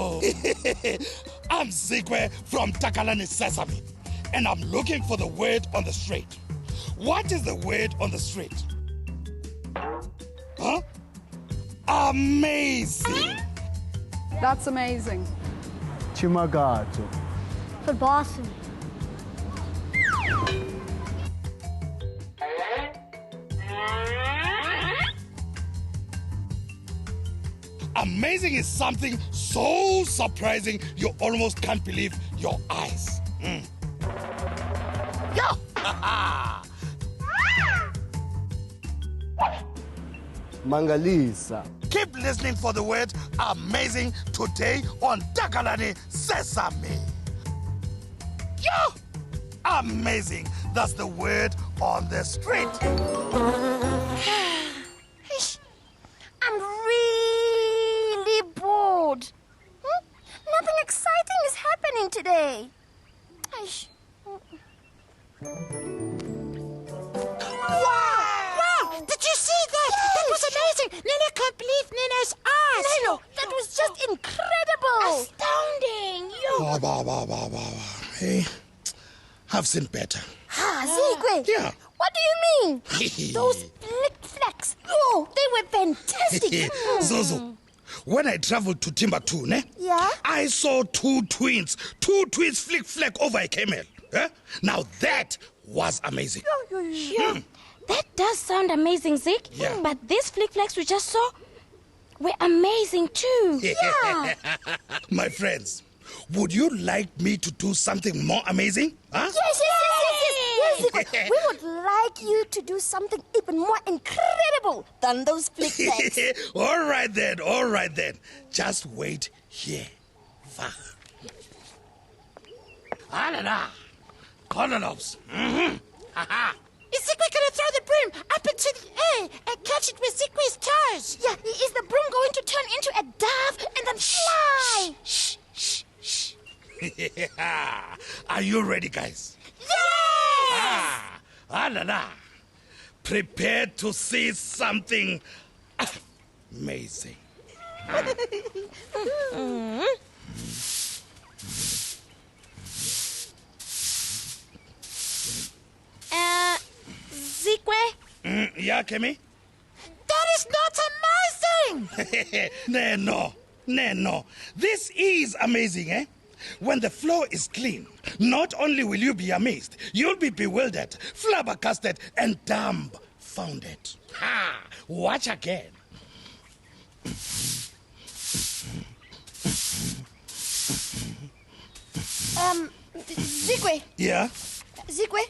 Hello! I'm Zikwe from Takalani Sesame, and I'm looking for the word on the street. What is the word on the street? Huh? Amazing! That's amazing. Chimagato. Verbaasend. Amazing is something so surprising you almost can't believe your eyes. Yo! Mangalisa. Keep listening for the word amazing today on Takalani Sesame. Yo! Amazing. That's the word on the street. I'm really bored. Nothing exciting is happening today. Wow! Did you see that? That was amazing! Nina can't believe Nina's eyes! No, that was just incredible. Astounding! Hey, I've seen better. Zikwe. Yeah. What do you mean? Those flick-flacks. Oh, they were fantastic. Zozo, when I traveled to Timbuktu, Yeah? I saw two twins flick-flack over a camel. Now that was amazing. That does sound amazing, Zik. Yeah. But these flick-flacks we just saw were amazing too. Yeah. My friends, would you like me to do something more amazing? Huh? Yes, Zikwe. We would like you to do something even more incredible than those flick-flacks. All right then. Just wait here. Colonels. Is Zikwe gonna throw the broom up into the air and catch it with Zikwe's toes? Yeah, is the broom going to turn into a dove and then fly? Shh. Are you ready, guys? Yes! Prepare to see something amazing. Zikwe? Yeah, Kemi? That is not amazing! No. This is amazing, eh? When the floor is clean, not only will you be amazed, you'll be bewildered, flabbergasted, and dumbfounded. Watch again. Zikwe. Yeah? Zikwe,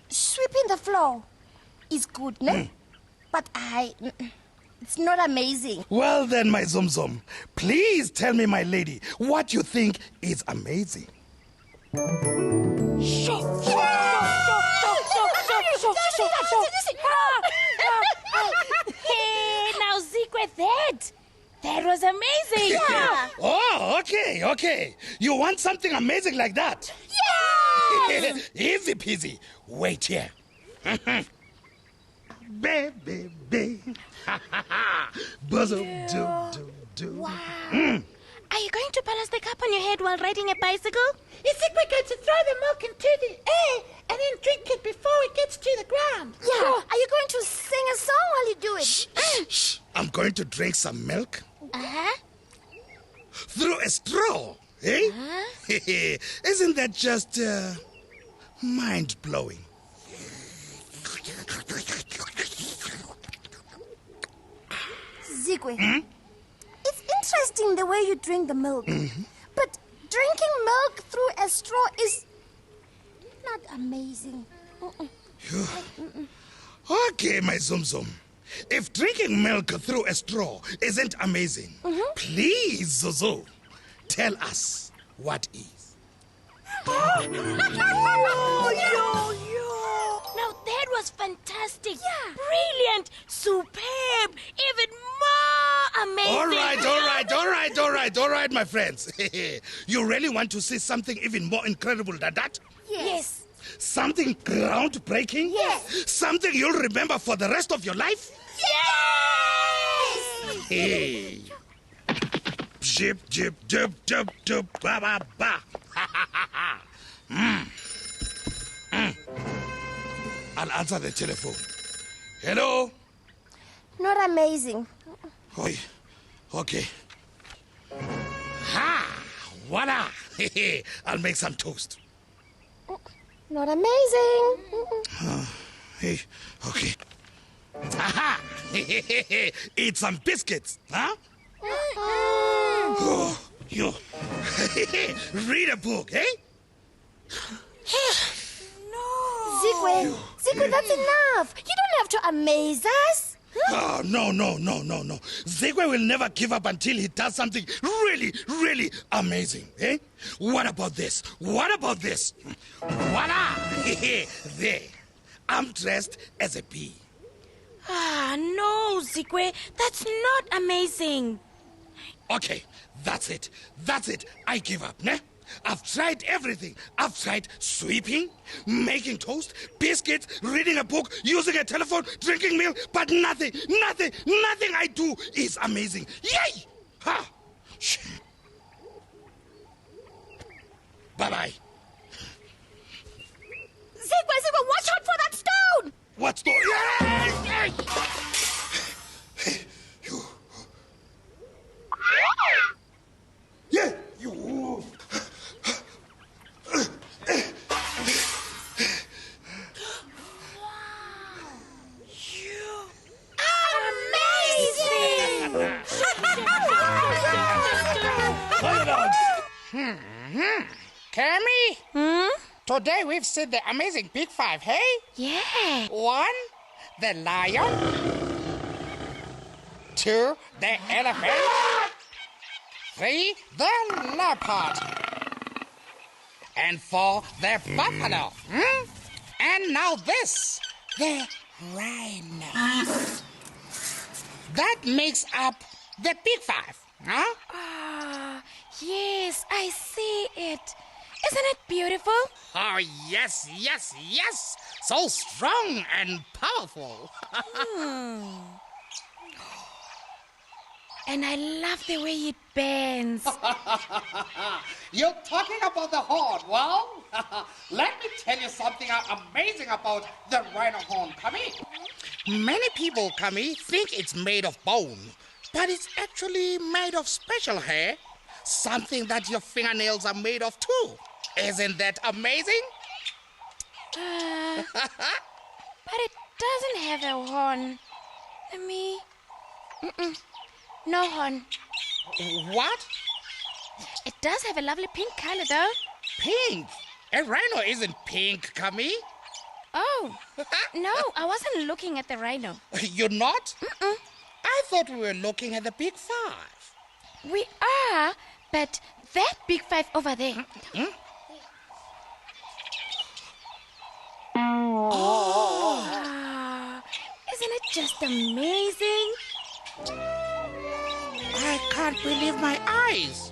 sweeping the floor is good, no? But it's not amazing. Well then, my Zomzom, please tell me, my lady, what you think is amazing. Hey, now Zikwe, that was amazing. Yeah. Oh, okay. You want something amazing like that? Yeah! Easy peasy. Wait here. Baby. Bosom do. Wow. Are you going to balance the cup on your head while riding a bicycle? Is Zikwe going to throw the milk into the air and then drink it before it gets to the ground? Yeah. Are you going to sing a song while you do it? Shh. I'm going to drink some milk Uh-huh. through a straw. Eh? Isn't that just mind-blowing? Zikwe, it's interesting the way you drink the milk. But drinking milk through a straw is not amazing. Okay, my Zomzom. If drinking milk through a straw isn't amazing, please, Zozo, tell us what is. Now that was fantastic. Yeah. Brilliant. Superb. Even more amazing. All right, my friends. You really want to see something even more incredible than that? Yes. Something groundbreaking? Yes. Something you'll remember for the rest of your life? Yes! Hey. Jip, jip, jip, jip, jip, ba, ba, ba. I'll answer the telephone. Hello? Not amazing. Oi. Okay. Ha! Voila! I'll make some toast. Not amazing. Mm-mm. Hey, okay. Aha! Eat some biscuits, huh? Oh, you. Read a book, eh? Zikwe, that's enough. You don't have to amaze us. Oh, no. Zegwe will never give up until he does something really, really amazing, eh? What about this? Voila! There. I'm dressed as a bee. Ah, no, Zikwe. That's not amazing. Okay, that's it. I give up, ne? I've tried everything. I've tried sweeping, making toast, biscuits, reading a book, using a telephone, drinking milk, but nothing I do is amazing. Yay! Ha! Bye-bye. Zikwe, watch out for that stone! What's the... Yay! You... Yeah, you... Cammy? Today we've seen the amazing Big Five, hey? Yeah. 1, the lion. 2, the elephant. 3, the leopard. And 4, the buffalo. And now this, the rhino. That makes up the Big Five, huh? Ah, yes, I see it. Isn't it beautiful? Oh, yes. So strong and powerful. And I love the way it bends. You're talking about the horn. Well, let me tell you something amazing about the rhino horn, Kami. Many people, Kami, think it's made of bone, but it's actually made of special hair, something that your fingernails are made of too. Isn't that amazing? But it doesn't have a horn. Let me... No horn. What? It does have a lovely pink color, though. Pink? A rhino isn't pink, Kami. Oh, no, I wasn't looking at the rhino. You're not? I thought we were looking at the Big Five. We are, but that Big Five over there. Oh, isn't it just amazing? I can't believe my eyes.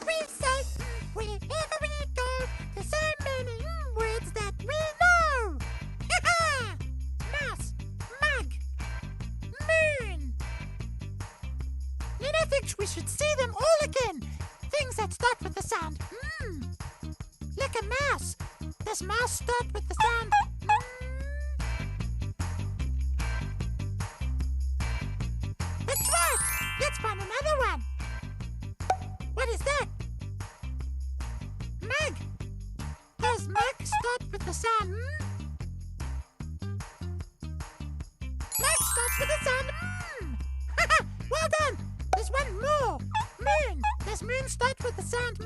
We say wherever we go, there's so many words that we know. Mouse, mug, moon. Nina thinks we should see them all again. Things that start with the sound like a mouse. Does mouse start with the sound That's right. Let's find another one. What is that? Mug. Does mug start with the sound Mug starts with the sound Well done. There's one more. Moon. Does moon start with the sound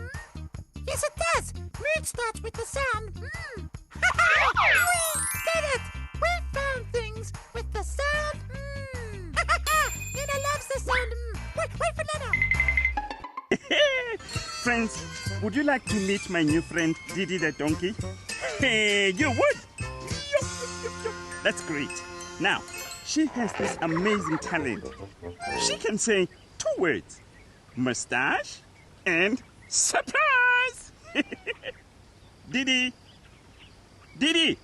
Yes, it does. Moon starts with the sound We did it. We found things with the sound Nina loves the sound Wait for Nina. Friends, would you like to meet my new friend, Didi the donkey? Hey, you would? That's great. Now, she has this amazing talent. She can say 2 words. Mustache and surprise! Didi! Didi!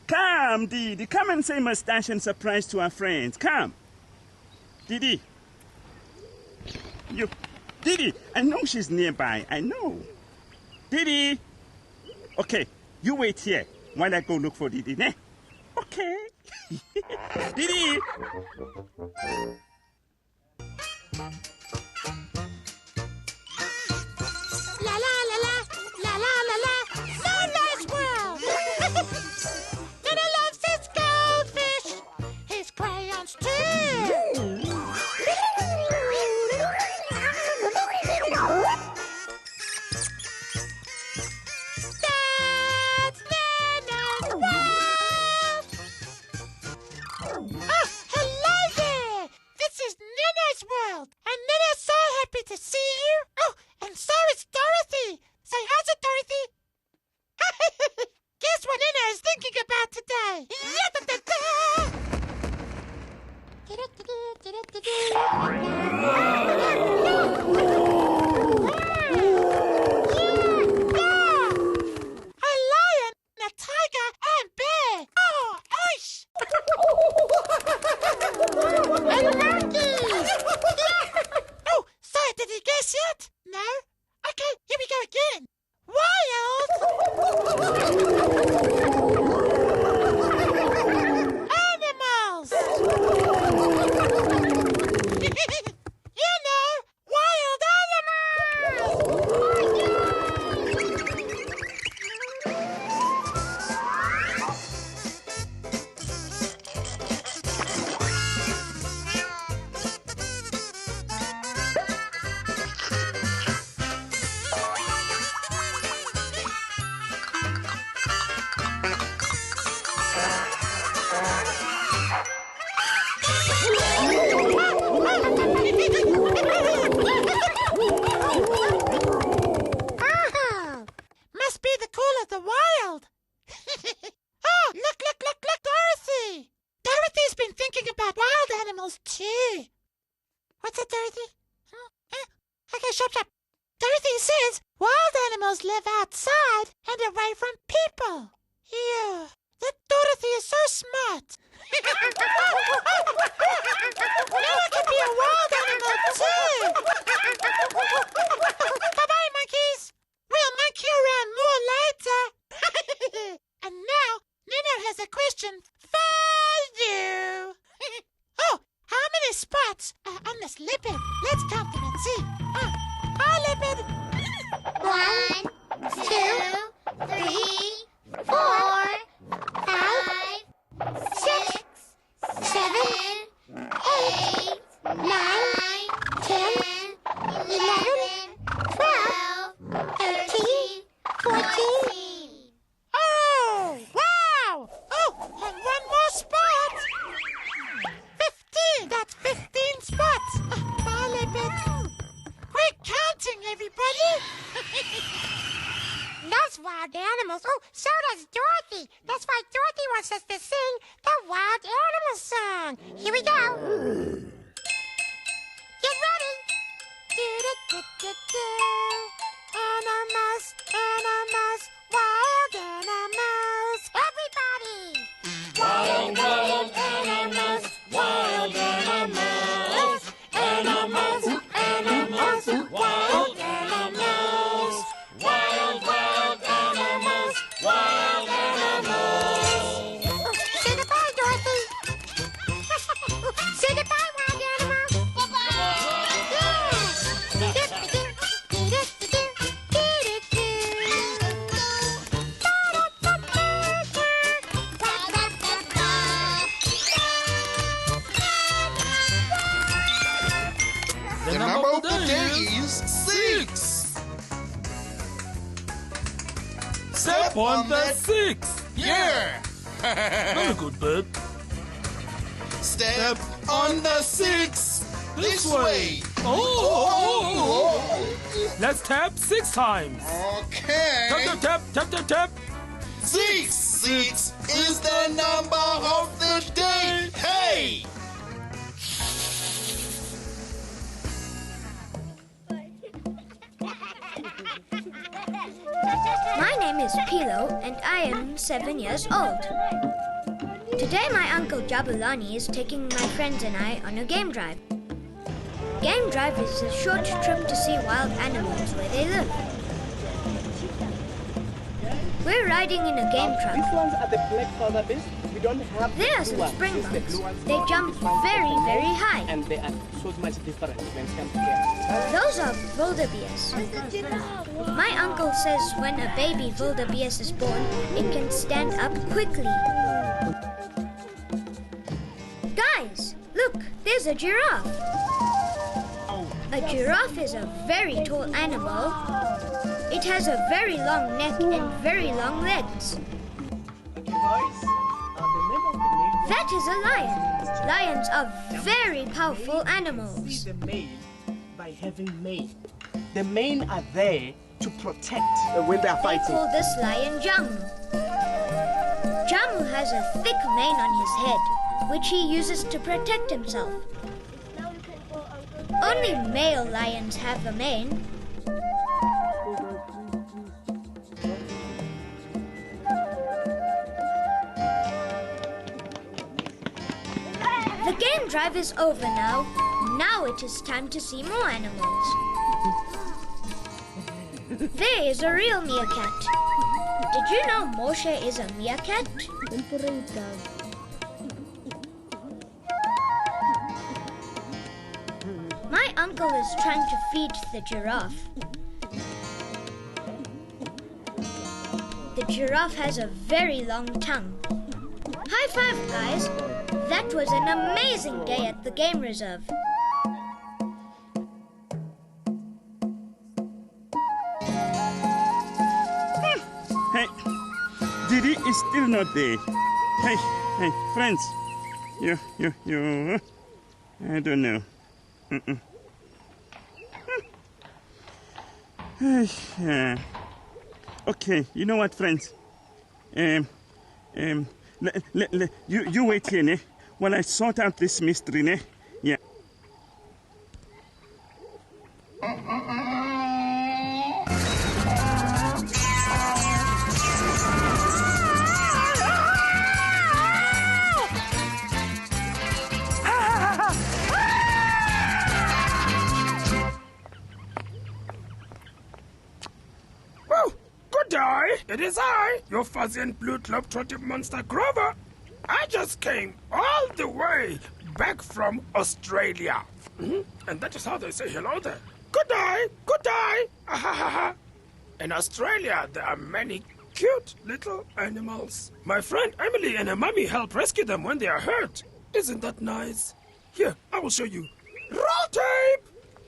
Come, Didi. Come and say mustache and surprise to our friends. Come. Didi. Didi, I know she's nearby. I know. Didi. Okay, you wait here while I go look for Didi, ne? Okay. Didi. La la la la, la la la la, so nice world. Nana loves his goldfish, his crayons too. That's Nana's world. Oh, hello there. This is Nana's world, and Nana's so happy to see you. Oh, and so is Dorothy. Say hi to Dorothy. Guess what Nina is thinking about today? A lion, a tiger, and bear. Oh, oish! A monkey. Oh, sorry, did he guess yet? No? Okay, here we go again. Wild animals. You know, wild Must be the cool of the wild. Oh, look, Dorothy. Dorothy's been thinking about wild animals too. What's that, Dorothy? Okay, shut up. Dorothy says wild animals live outside and away from people. Yeah, that Dorothy is so smart. Now I can be a wild animal too. Bye-bye, monkeys. We'll monkey around more later. And now, Nino has a question for you. Oh, how many spots are on this leopard? Let's count them and see. Hi, leopard. 1, 2, 3, 4, 5, 6, 7, 8, 9, 10, 11, 12, 13, 14. Oh, wow. Oh, and one more spot. 15. That's 15 spots. Bye, leopard. Quick counting, everybody. Loves wild animals. Oh, so does Dorothy. That's why Dorothy wants us to sing the wild animal song. Here we go. Get ready. Do-do-do-do-do. Animals, animals, wild animals. Everybody. Wild animals, wild animals. Animals, animals, wild animals. Wild animals, wild animals. Say goodbye, Dorothy. Say goodbye, wild animals. The number of the day is 6. Step on the 6. Yeah. Very good, Bert. Step on the 6. This way. Oh. Let's tap 6 times. Okay. Tap, tap, tap, tap, tap. 6. 6 is the number of the day. Hey. My name is P. Philo and I am 7 years old. Today my uncle Jabulani is taking my friends and I on a game drive. Game drive is a short trip to see wild animals where they live. We're riding in a game truck. These ones are the black feather base. We don't have. There are some springboks. They jump very, very high. And they are so much different when it comes to them. Those are wildebeest. My uncle says when a baby wildebeest is born, it can stand up quickly. Guys, look, there's a giraffe. A giraffe is a very tall animal. It has a very long neck and very long legs. That is a lion. Lions are very powerful animals. The mane by having mane. The mane are there to protect when they are fighting. They call this lion Jamu. Jamu has a thick mane on his head, which he uses to protect himself. Only male lions have a mane. The game drive is over now. Now it is time to see more animals. There is a real meerkat. Did you know Moshe is a meerkat? My uncle is trying to feed the giraffe. The giraffe has a very long tongue. High five, guys! That was an amazing day at the game reserve. Hey, Didi is still not there. Hey, friends. You. I don't know. Okay, you know what, friends? You wait here, ne? While I sort out this mystery, ne? Yeah. Well, good day. It is I, your fuzzy and blue globe-trotting monster Grover. I just came all the way back from Australia. And that is how they say hello there. Good day, good day. In Australia, there are many cute little animals. My friend Emily and her mummy help rescue them when they are hurt. Isn't that nice? Here, I will show you. Roll tape!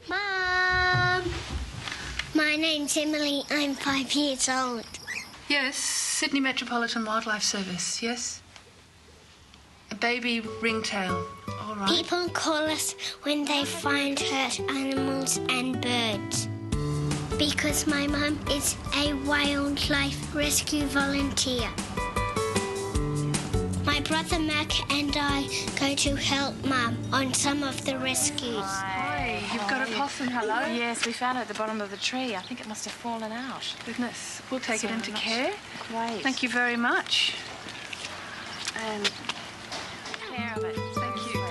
Mom! My name's Emily. I'm 5 years old. Yes, Sydney Metropolitan Wildlife Service, yes? A baby ringtail, all right. People call us when they find hurt animals and birds. Because my mum is a wildlife rescue volunteer. My brother Mac and I go to help Mum on some of the rescues. Hi, you've got a possum, hello? Yes, we found it at the bottom of the tree. I think it must have fallen out. Goodness, we'll take it into care. Great. Thank you very much. And care of it. Thank you.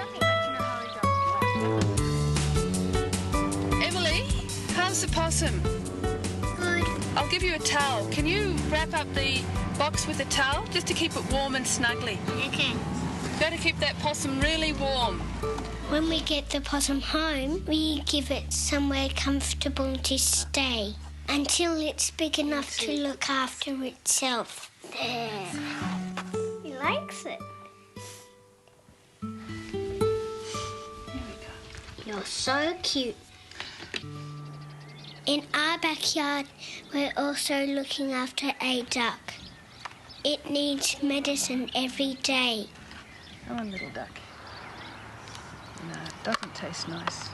Emily, how's the possum? Good. I'll give you a towel. Can you wrap up the box with a towel just to keep it warm and snuggly? Okay. Got to keep that possum really warm. When we get the possum home, we give it somewhere comfortable to stay until it's big enough to look after itself. There. He likes it. You're so cute. In our backyard, we're also looking after a duck. It needs medicine every day. Come on, little duck. No, it doesn't taste nice.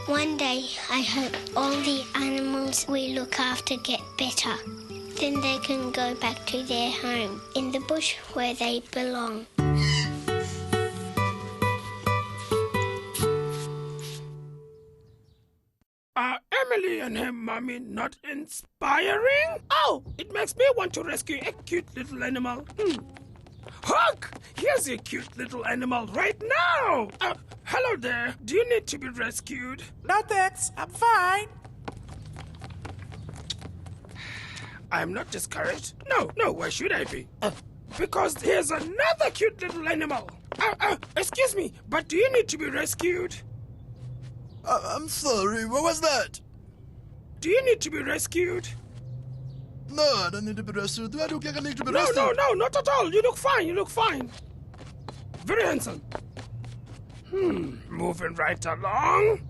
One day, I hope all the animals we look after get better. Then they can go back to their home in the bush where they belong. Ugly and her mommy not inspiring? Oh, it makes me want to rescue a cute little animal. Hawk, here's a cute little animal right now. Hello there. Do you need to be rescued? No thanks, I'm fine. I'm not discouraged. No, why should I be? Because here's another cute little animal. Excuse me, but do you need to be rescued? I'm sorry, what was that? Do you need to be rescued? No, I don't need to be rescued. Do I look like I need to be No, rescued? no, not at all. You look fine. Very handsome. Moving right along.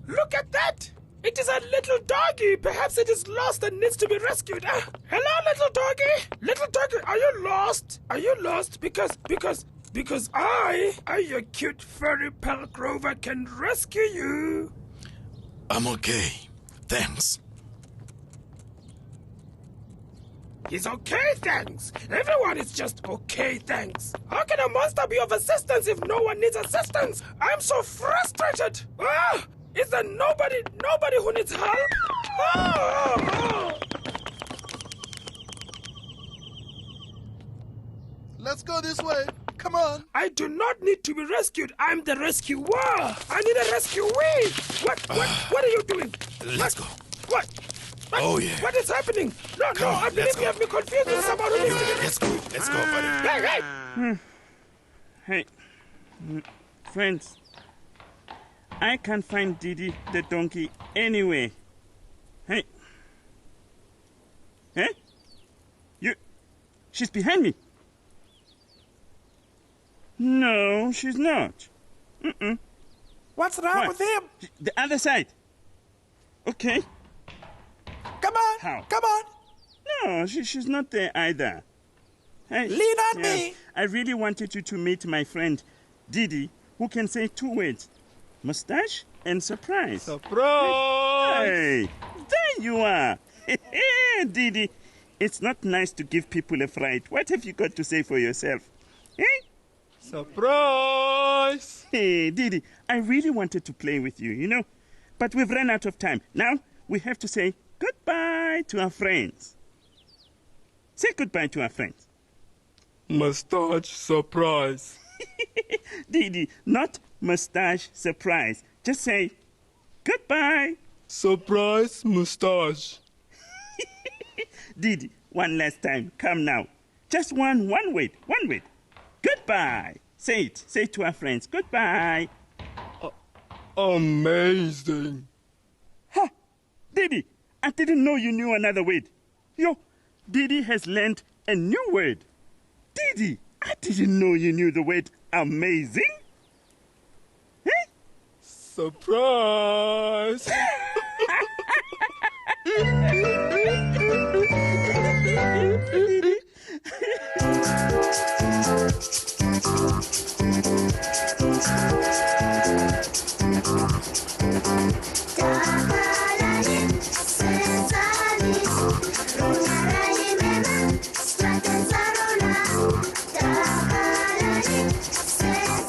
Look at that! It is a little doggy. Perhaps it is lost and needs to be rescued. Hello, little doggy. Little doggy, are you lost? Are you lost? Because I, your cute furry pal Grover, can rescue you. I'm okay. Thanks. He's okay, thanks. Everyone is just okay, thanks. How can a monster be of assistance if no one needs assistance? I'm so frustrated. Is there nobody who needs help? Let's go this way. Come on. I do not need to be rescued. I'm the rescuer. I need a rescuee. What are you doing? Let's go. What? Oh, yeah. What is happening? No, I believe you have me confused with someone who needs to be rescued. Let's go, buddy. Hey. Friends, I can't find Didi the donkey anywhere. Hey. She's behind me. No, she's not. What's wrong with him? The other side. Okay. Come on. How? Come on. No, she's not there either. Hey, lean on me. I really wanted you to meet my friend Didi, who can say 2 words. Mustache and surprise. Surprise! Hey, there you are. Didi, it's not nice to give people a fright. What have you got to say for yourself? Surprise! Hey, Didi, I really wanted to play with you, but we've run out of time. Now we have to say goodbye to our friends. Say goodbye to our friends. Mustache surprise. Didi, not mustache surprise. Just say goodbye. Surprise mustache. Didi, one last time. Come now. Just one word. Goodbye. Say it. Say it to our friends. Goodbye. Amazing. Didi, I didn't know you knew another word. Didi has learned a new word. Didi, I didn't know you knew the word amazing. Surprise!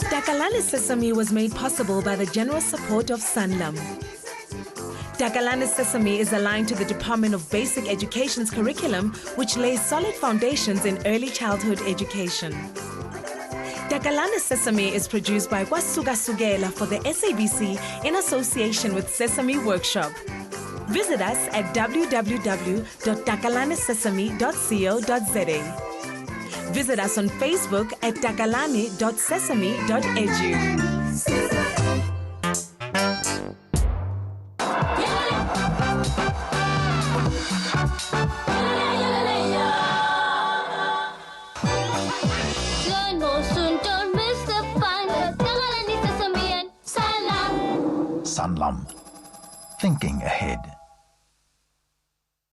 Takalani Sesame was made possible by the generous support of Sanlam. Takalani Sesame is aligned to the Department of Basic Education's curriculum, which lays solid foundations in early childhood education. Takalani Sesame is produced by Wasuga Sugela for the SABC in association with Sesame Workshop. Visit us at www.takalanisesame.co.za. Visit us on Facebook at takalani.sesame.edu. Learn more soon, don't miss the fun. Takalani Sesame and Sanlam. Sanlam. Thinking ahead.